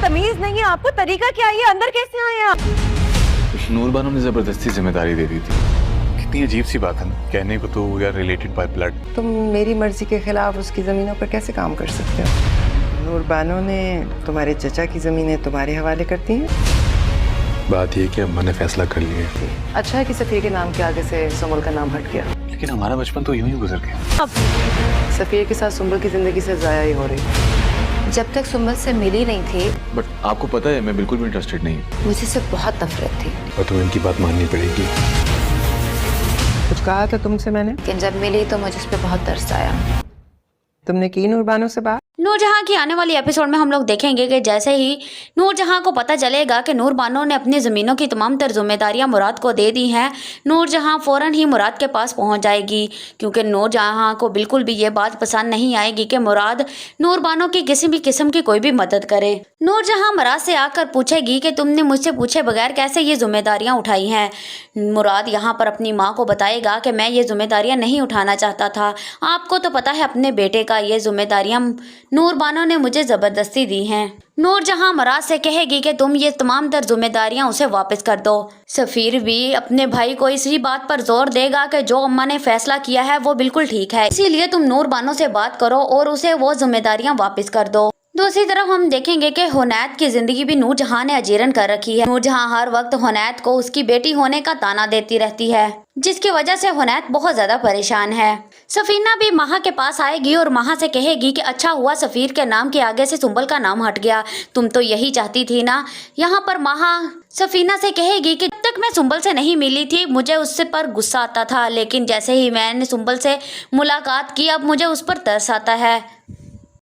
तमीज नहीं है आपको? तरीका क्या है? अंदर कैसे आए आप? नूर बानो ने जबरदस्ती जिम्मेदारी दे दी थी। कितनी अजीब सी बात है ना, कहने को तो we are related by blood. तुम मेरी मर्जी के खिलाफ उसकी जमीनों पर कैसे काम कर सकते हो? नूर बानो ने तुम्हारे चचा की जमीनें तुम्हारे हवाले कर दी हैं। बात ये कि अम्मा ने फैसला कर लिया है। अच्छा है कि सफिया के नाम के आगे से सुम्बुल का नाम हट गया, लेकिन हमारा बचपन तो यूं ही गुजर गया। सफिया के साथ सुम्बुल की जिंदगी से जाया ही हो रही। जब तक सुम्बुल से मिली नहीं थी, बट आपको पता है मैं बिल्कुल भी इंटरेस्टेड नहीं हूँ। मुझे से बहुत नफरत थी। और तुम्हें इनकी बात माननी पड़ेगी। कुछ कहा था तुमसे मैंने? लेकिन जब मिली तो मुझे उस पर बहुत तरस आया। तुमने की नूर बानो से बात? नूरजहां की आने वाली एपिसोड में हम लोग देखेंगे कि जैसे ही नूरजहां को पता चलेगा कि नूर बानो ने अपनी ज़मीनों की तमाम तर जिम्मेदारियां मुराद को दे दी हैं, नूरजहां फ़ौरन ही मुराद के पास पहुंच जाएगी, क्योंकि नूरजहां को बिल्कुल भी ये बात पसंद नहीं आएगी कि मुराद नूर बानो की किसी भी किस्म की कोई भी मदद करे। नूरजहां मुराद से आकर पूछेगी कि तुमने मुझसे पूछे बगैर कैसे ये जिम्मेदारियाँ उठाई हैं। मुराद यहाँ पर अपनी माँ को बताएगा कि मैं ये जिम्मेदारियाँ नहीं उठाना चाहता था, आपको तो पता है अपने बेटे का, ये जिम्मेदारियाँ नूर बानो ने मुझे ज़बरदस्ती दी हैं। नूरजहां मुराद से कहेगी कि तुम ये तमाम तर जिम्मेदारियां उसे वापस कर दो। सफ़ीर भी अपने भाई को इसी बात पर जोर देगा कि जो अम्मा ने फैसला किया है वो बिल्कुल ठीक है, इसीलिए तुम नूर बानो से बात करो और उसे वो जिम्मेदारियां वापस कर दो। दूसरी तरफ हम देखेंगे कि हुनैत की जिंदगी भी नूरजहां ने अजीरन कर रखी है। नूरजहां हर वक्त हुनैत को उसकी बेटी होने का ताना देती रहती है, जिसकी वजह से हुनैत बहुत ज्यादा परेशान है। सफीना भी महा के पास आएगी और महा से कहेगी कि अच्छा हुआ सफ़ीर के नाम के आगे से सुम्बुल का नाम हट गया, तुम तो यही चाहती थी ना। यहाँ पर महा सफीना से कहेगी कि जब तक मैं सुम्बुल से नहीं मिली थी मुझे उससे पर गुस्सा आता था, लेकिन जैसे ही मैंने सुम्बुल से मुलाकात की अब मुझे उस पर तरस आता है।